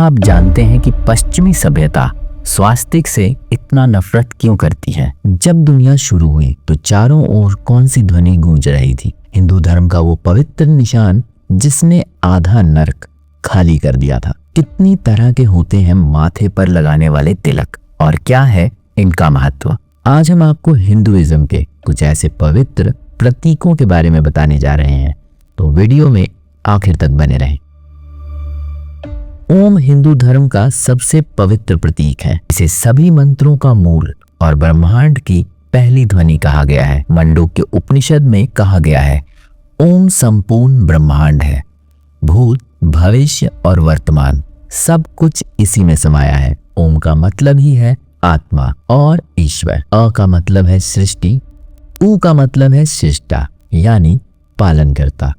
आप जानते हैं कि पश्चिमी सभ्यता स्वास्तिक से इतना नफरत क्यों करती है? जब दुनिया शुरू हुई तो चारों ओर कौन सी ध्वनि गूंज रही थी? हिंदू धर्म का वो पवित्र निशान जिसने आधा नरक खाली कर दिया था। कितनी तरह के होते हैं माथे पर लगाने वाले तिलक, और क्या है इनका महत्व? आज हम आपको हिंदुइज्म के कुछ ऐसे पवित्र प्रतीकों के बारे में बताने जा रहे हैं, तो वीडियो में आखिर तक बने रहें। ओम हिंदू धर्म का सबसे पवित्र प्रतीक है। इसे सभी मंत्रों का मूल और ब्रह्मांड की पहली ध्वनि कहा गया है। मंडूक्य उपनिषद में कहा गया है, ओम संपूर्ण ब्रह्मांड है, भूत भविष्य और वर्तमान सब कुछ इसी में समाया है। ओम का मतलब ही है आत्मा और ईश्वर। अ का मतलब है सृष्टि, उ का मतलब है शिष्टा यानी पालन करता,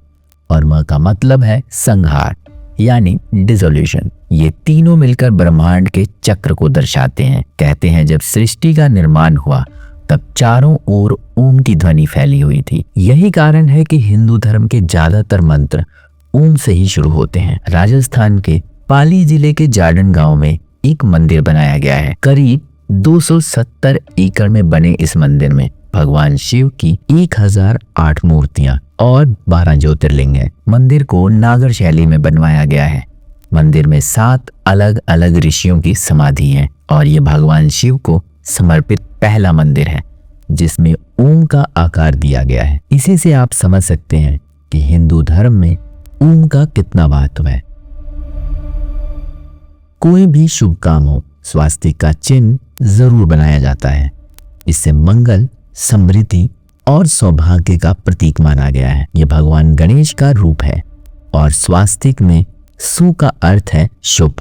और म का मतलब है संहार यानी डिसोल्यूशन। ये तीनों मिलकर ब्रह्मांड के चक्र को दर्शाते हैं। कहते हैं जब सृष्टि का निर्माण हुआ तब चारों ओर ओम की ध्वनि फैली हुई थी। यही कारण है कि हिंदू धर्म के ज्यादातर मंत्र ओम से ही शुरू होते हैं। राजस्थान के पाली जिले के जाडन गांव में एक मंदिर बनाया गया है। करीब 270 एकड़ में बने इस मंदिर में भगवान शिव की 1008 मूर्तियां और 12 ज्योतिर्लिंग है। मंदिर को नागर शैली में बनवाया गया है। मंदिर में 7 अलग अलग ऋषियों की समाधि है, और ये भगवान शिव को समर्पित पहला मंदिर है जिसमें ओम का आकार दिया गया है। इसी से आप समझ सकते हैं कि हिंदू धर्म में ओम का कितना महत्व है। कोई भी शुभ काम हो, स्वास्तिक का चिन्ह जरूर बनाया जाता है। इससे मंगल, समृद्धि और सौभाग्य का प्रतीक माना गया है। यह भगवान गणेश का रूप है, और स्वास्तिक में सु का अर्थ है शुभ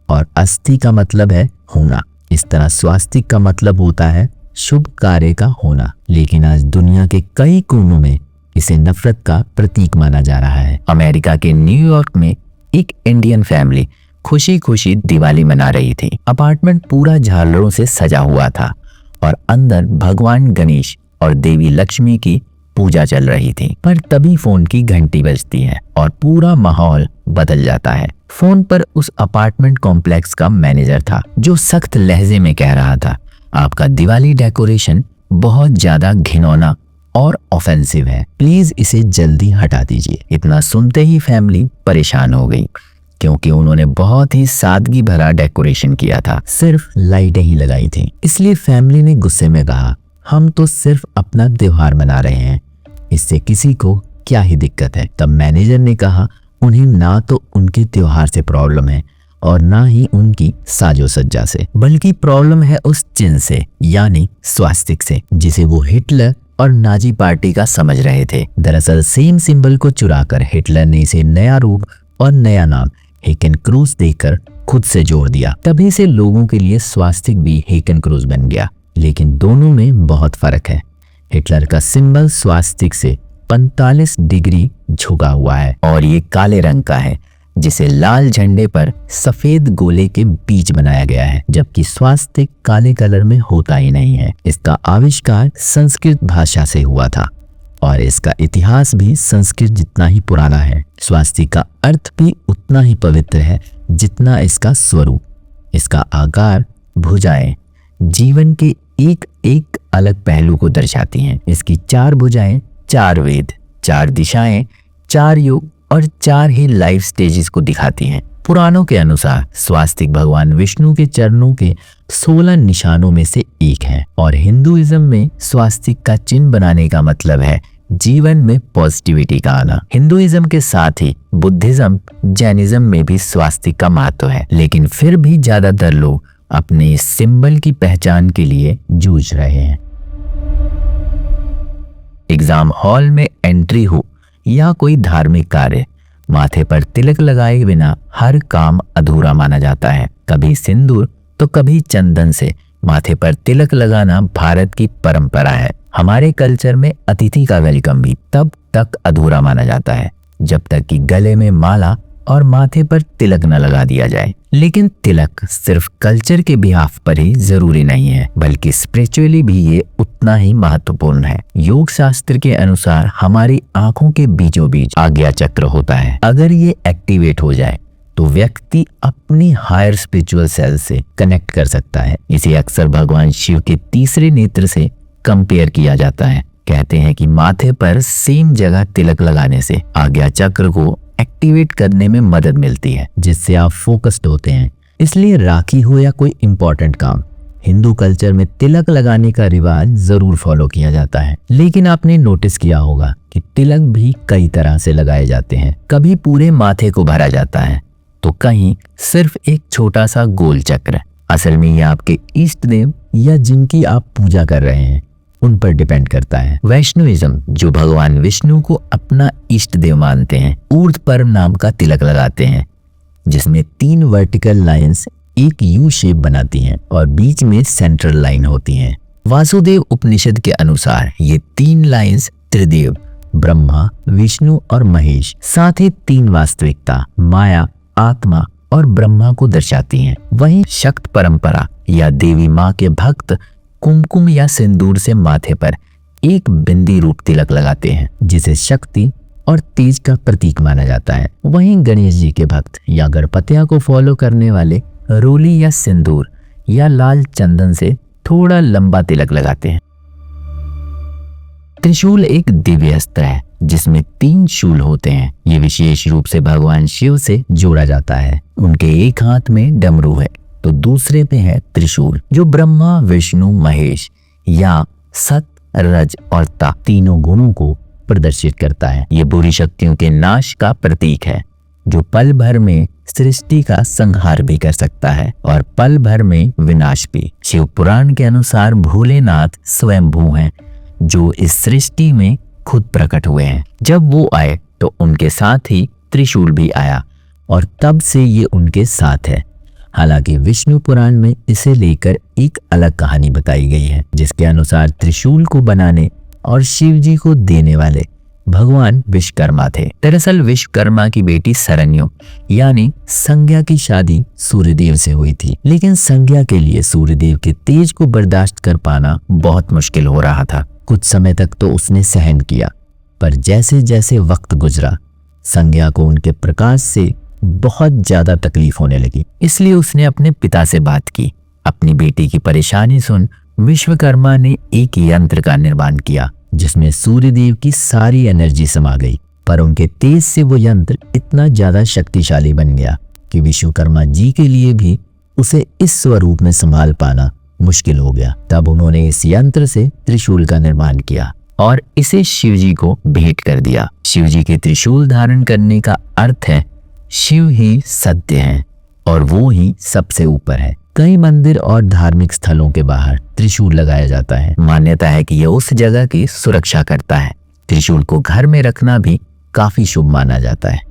और अस्ति का मतलब है होना। इस तरह स्वास्तिक का मतलब होता है शुभ कार्य का होना। लेकिन आज दुनिया के कई कोनों में इसे नफरत का प्रतीक माना जा रहा है। अमेरिका के न्यूयॉर्क में एक इंडियन फैमिली खुशी खुशी दिवाली मना रही थी। अपार्टमेंट पूरा झालरों से सजा हुआ था और अंदर भगवान गणेश और देवी लक्ष्मी की पूजा चल रही थी। पर तभी फोन की घंटी बजती है और पूरा माहौल बदल जाता है। फोन पर उस अपार्टमेंट कॉम्प्लेक्स का मैनेजर था जो सख्त लहजे में कह रहा था, आपका दिवाली डेकोरेशन बहुत ज्यादा घिनौना और ऑफेंसिव है, प्लीज इसे जल्दी हटा दीजिए। इतना सुनते ही फैमिली परेशान हो गई, क्योंकि उन्होंने बहुत ही सादगी भरा डेकोरेशन किया था, सिर्फ लाइटें ही लगाई थी। इसलिए फैमिली ने गुस्से में कहा, हम तो सिर्फ अपना त्योहार मना रहे हैं, इससे किसी को क्या ही दिक्कत है। तब मैनेजर ने कहा, उन्हें ना तो उनके त्योहार से प्रॉब्लम है और ना ही उनकी साजो सज्जा से, बल्कि प्रॉब्लम है उस चिन्ह से यानी स्वास्तिक से, जिसे वो हिटलर और नाजी पार्टी का समझ रहे थे। दरअसल सेम सिंबल को चुराकर हिटलर ने इसे नया रूप और नया नाम हेकन क्रूज देकर खुद से जोड़ दिया। तभी से लोगों के लिए स्वास्तिक भी हेकन क्रूज बन गया। लेकिन दोनों में बहुत फर्क है। हिटलर का सिंबल स्वास्तिक से 45 डिग्री झुका हुआ है और ये काले रंग का है, जिसे लाल झंडे पर सफेद गोले के बीच बनाया गया है, जबकि स्वास्तिक काले कलर में होता ही नहीं है। इसका आविष्कार संस्कृत भाषा से हुआ था और इसका इतिहास भी संस्कृत जितना ही पुराना है। स्वास्तिक का अर्थ भी उतना ही पवित्र है जितना इसका स्वरूप। इसका आकार, भुजाएं जीवन के एक एक अलग पहलू को दर्शाती हैं। इसकी 4 भुजाएं 4 वेद, 4 दिशाएं, 4 युग और 4 ही लाइफ स्टेजेस को दिखाती हैं। पुराणों के अनुसार स्वास्तिक भगवान विष्णु के चरणों के 16 निशानों में से एक है, और हिंदुइज्म में स्वास्तिक का चिन्ह बनाने का मतलब है जीवन में पॉजिटिविटी का आना। हिंदुइज्म के साथ ही बुद्धिज्म, जैनिज्म में भी स्वास्तिक का महत्व है, लेकिन फिर भी ज्यादातर लोग अपने इस सिंबल की पहचान के लिए जूझ रहे हैं। एग्जाम हॉल में एंट्री हो या कोई धार्मिक कार्य, माथे पर तिलक लगाए बिना हर काम अधूरा माना जाता है। कभी सिंदूर तो कभी चंदन से माथे पर तिलक लगाना भारत की परंपरा है। हमारे कल्चर में अतिथि का वेलकम भी तब तक अधूरा माना जाता है जब तक कि गले में माला और माथे पर तिलक न लगा दिया जाए। लेकिन तिलक सिर्फ कल्चर के बिहाफ पर ही जरूरी नहीं है, बल्कि स्पिरिचुअली भी ये उतना ही महत्वपूर्ण है। योग शास्त्र के अनुसार हमारी आंखों के बीचों बीच आज्ञा चक्र होता है। अगर ये एक्टिवेट हो जाए तो व्यक्ति अपनी हायर स्पिरिचुअल सेल्फ से कनेक्ट कर सकता है। इसे अक्सर भगवान शिव के तीसरे नेत्र से कंपेयर किया जाता है। कहते हैं कि माथे पर सेम जगह तिलक लगाने से आज्ञा चक्र को एक्टिवेट करने में मदद मिलती है, जिससे आप फोकस्ड होते हैं। इसलिए राखी हो या कोई इंपॉर्टेंट काम, हिंदू कल्चर में तिलक लगाने का रिवाज जरूर फॉलो किया जाता है। लेकिन आपने नोटिस किया होगा कि तिलक भी कई तरह से लगाए जाते हैं। कभी पूरे माथे को भरा जाता है तो कहीं सिर्फ एक छोटा सा गोल चक्र। असल में ये आपके इष्ट देव या जिनकी आप पूजा कर रहे हैं उन पर डिपेंड करता है। वैष्णविज्म, जो भगवान विष्णु को अपना इष्ट देव मानते हैं, ऊर्ध्व पर्व नाम का तिलक लगाते हैं, जिसमें 3 वर्टिकल लाइंस एक यू शेप बनाती हैं और बीच में सेंट्रल लाइन होती हैं। वासुदेव उपनिषद के अनुसार ये 3 लाइंस त्रिदेव ब्रह्मा, विष्णु और महेश, साथ ही 3 वास्तविकता माया, आत्मा और ब्रह्मा को दर्शाती हैं। वहीं शक्त परंपरा या देवी माँ के भक्त कुमकुम या सिंदूर से माथे पर एक बिंदी रूप तिलक लगाते हैं, जिसे शक्ति और तेज का प्रतीक माना जाता है। वहीं गणेश जी के भक्त या गणपतिया को फॉलो करने वाले रोली या सिंदूर या लाल चंदन से थोड़ा लंबा तिलक लगाते हैं। त्रिशूल एक दिव्य अस्त्र है जिसमें 3 शूल होते हैं। ये विशेष रूप से भगवान शिव से जोड़ा जाता है। उनके एक हाथ में डमरू है तो दूसरे पे है त्रिशूल, जो ब्रह्मा, विष्णु, महेश या सत, रज और ता तीनों गुणों को प्रदर्शित करता है। ये बुरी शक्तियों के नाश का प्रतीक है, जो पल भर में सृष्टि का संहार भी कर सकता है और पल भर में विनाश भी। शिव पुराण के अनुसार भोलेनाथ स्वयंभू हैं, जो इस सृष्टि में खुद प्रकट हुए हैं। जब वो आए तो उनके साथ ही त्रिशूल भी आया और तब से ये उनके साथ है। हालांकि विष्णु पुराण में इसे लेकर एक अलग कहानी बताई गई है, जिसके अनुसार त्रिशूल को बनाने और शिव जी को देने वाले भगवान विश्वकर्मा थे। दरअसल विश्वकर्मा की बेटी सरन्यु यानी संज्ञा की शादी सूर्यदेव से हुई थी, लेकिन संज्ञा के लिए सूर्यदेव के तेज को बर्दाश्त कर पाना बहुत मुश्किल हो रहा था। कुछ समय तक तो उसने सहन किया, पर जैसे जैसे वक्त गुजरा संज्ञा को उनके प्रकाश से बहुत ज्यादा तकलीफ होने लगी। इसलिए उसने अपने पिता से बात की। अपनी बेटी की परेशानी सुन विश्वकर्मा ने एक यंत्र का निर्माण किया, जिसमें सूर्यदेव की सारी एनर्जी समा गई। पर उनके तेज से वो यंत्र इतना ज्यादा शक्तिशाली बन गया कि विश्वकर्मा जी के लिए भी उसे इस स्वरूप में संभाल पाना मुश्किल हो गया। तब उन्होंने इस यंत्र से त्रिशूल का निर्माण किया और इसे शिवजी को भेंट कर दिया। शिवजी के त्रिशूल धारण करने का अर्थ है शिव ही सत्य हैं और वो ही सबसे ऊपर है। कई मंदिर और धार्मिक स्थलों के बाहर त्रिशूल लगाया जाता है। मान्यता है कि यह उस जगह की सुरक्षा करता है। त्रिशूल को घर में रखना भी काफी शुभ माना जाता है।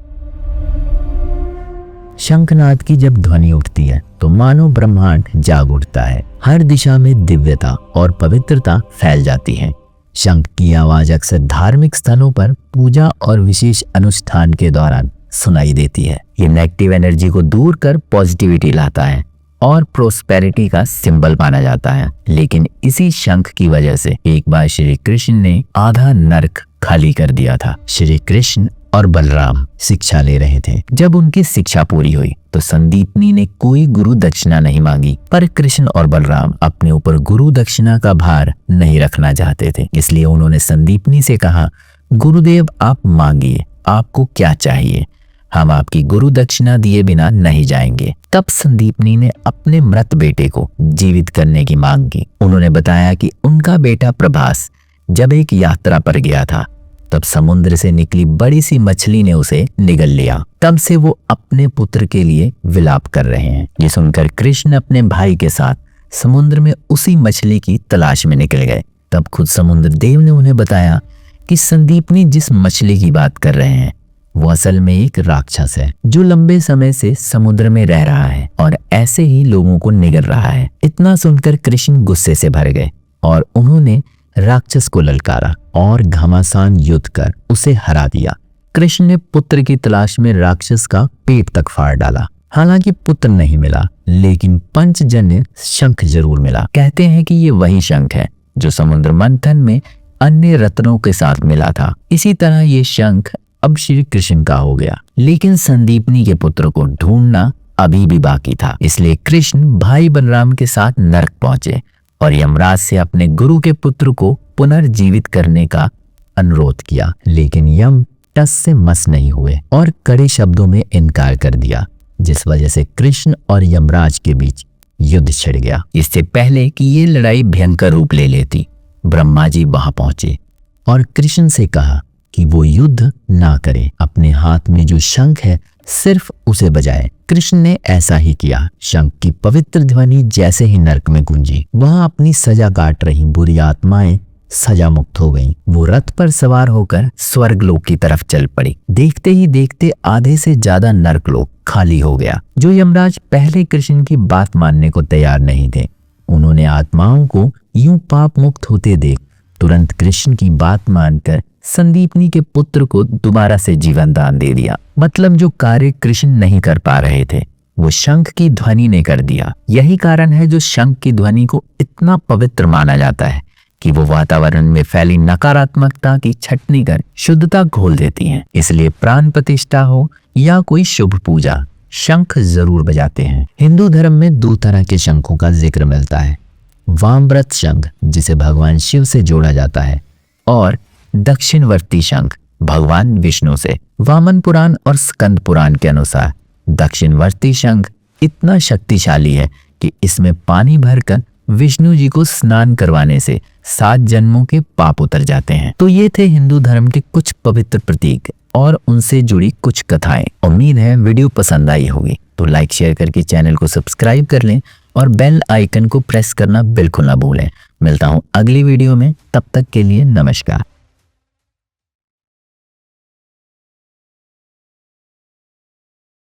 शंखनाद की जब ध्वनि उठती है तो मानो ब्रह्मांड जाग उठता है। हर दिशा में दिव्यता और पवित्रता फैल जाती है। शंख की आवाज अक्सर धार्मिक स्थलों पर पूजा और विशेष अनुष्ठान के दौरान सुनाई देती है। ये नेगेटिव एनर्जी को दूर कर पॉजिटिविटी लाता है और प्रोस्पेरिटी का सिंबल माना जाता है। लेकिन इसी शंख की वजह से एक बार श्री कृष्ण ने आधा नरक खाली कर दिया था। श्री कृष्ण और बलराम शिक्षा ले रहे थे। जब उनकी शिक्षा पूरी हुई तो संदीपनी ने कोई गुरु दक्षिणा नहीं मांगी, पर कृष्ण और बलराम अपने ऊपर गुरु दक्षिणा का भार नहीं रखना चाहते थे। इसलिए उन्होंने संदीपनी से कहा, गुरुदेव आप मांगिए, आपको क्या चाहिए, हम आपकी गुरु दक्षिणा दिए बिना नहीं जाएंगे। तब संदीपनी ने अपने मृत बेटे को जीवित करने की मांग की। उन्होंने बताया कि उनका बेटा प्रभास जब एक यात्रा पर गया था तब समुद्र से निकली बड़ी सी मछली ने उसे निगल लिया। तब से वो अपने पुत्र के लिए विलाप कर रहे हैं। ये सुनकर कृष्ण अपने भाई के साथ समुद्र में उसी मछली की तलाश में निकल गए। तब खुद समुद्र देव ने उन्हें बताया कि संदीपनी जिस मछली की बात कर रहे हैं वो असल में एक राक्षस है, जो लंबे समय से समुद्र में रह रहा है और ऐसे ही लोगों को निगल रहा है। इतना सुनकर कृष्ण गुस्से से भर गए और उन्होंने राक्षस को ललकारा और घमासान युद्ध कर उसे हरा दिया। कृष्ण ने पुत्र की तलाश में राक्षस का पेट तक फाड़ डाला। हालांकि पुत्र नहीं मिला, लेकिन पंचजन्य शंख जरूर मिला। कहते हैं कि ये वही शंख है जो समुद्र मंथन में अन्य रत्नों के साथ मिला था। इसी तरह ये शंख अब श्री कृष्ण का हो गया। लेकिन संदीपनी के पुत्र को ढूंढना अभी भी बाकी था। इसलिए कृष्ण भाई बलराम के साथ नरक पहुंचे और यमराज से अपने गुरु के पुत्र को पुनर्जीवित करने का अनुरोध किया। लेकिन यम टस से मस नहीं हुए और कड़े शब्दों में इनकार कर दिया, जिस वजह से कृष्ण और यमराज के बीच युद्ध छिड़ गया। इससे पहले कि ये लड़ाई भयंकर रूप ले लेती, ब्रह्मा जी वहां पहुंचे और कृष्ण से कहा कि वो युद्ध ना करे, अपने हाथ में जो शंख है सिर्फ उसे बजाए। कृष्ण ने ऐसा ही किया। शंख की पवित्र ध्वनि जैसे ही नरक में गूंजी, वहां अपनी सजा काट रही बुरी आत्माएं सजा मुक्त हो गईं। वो रथ पर सवार होकर स्वर्गलोक की तरफ चल पड़ी। देखते ही देखते आधे से ज्यादा नरकलोक खाली हो गया। जो यमराज पहले कृष्ण की बात मानने को तैयार नहीं थे, उन्होंने आत्माओं को यूं पाप मुक्त होते देख तुरंत कृष्ण की बात मानकर संदीपनी के पुत्र को दोबारा से जीवन दान दे दिया। मतलब जो कार्य कृष्ण नहीं कर पा रहे थे, वो शंख की ध्वनि ने कर दिया। यही कारण है जो शंख की ध्वनि को इतना पवित्र माना जाता है कि वो वातावरण में फैली नकारात्मकता की छटनी कर शुद्धता घोल देती हैं। इसलिए प्राण प्रतिष्ठा हो या कोई शुभ पूजा, शंख जरूर बजाते हैं। हिंदू धर्म में 2 तरह के शंखों का जिक्र मिलता है। वामव्रत शंख, जिसे भगवान शिव से जोड़ा जाता है, और दक्षिणवर्ती शंख, भगवान विष्णु से। वामन पुराण और स्कंद पुराण के अनुसार दक्षिणवर्ती शंख इतना शक्तिशाली है कि इसमें पानी भरकर विष्णु जी को स्नान करवाने से 7 जन्मों के पाप उतर जाते हैं। तो ये थे हिंदू धर्म के कुछ पवित्र प्रतीक और उनसे जुड़ी कुछ कथाएं। उम्मीद है वीडियो पसंद आई होगी, तो लाइक शेयर करके चैनल को सब्सक्राइब कर लें और बेल आइकन को प्रेस करना बिल्कुल ना भूलें। मिलता हूं अगली वीडियो में, तब तक के लिए नमस्कार।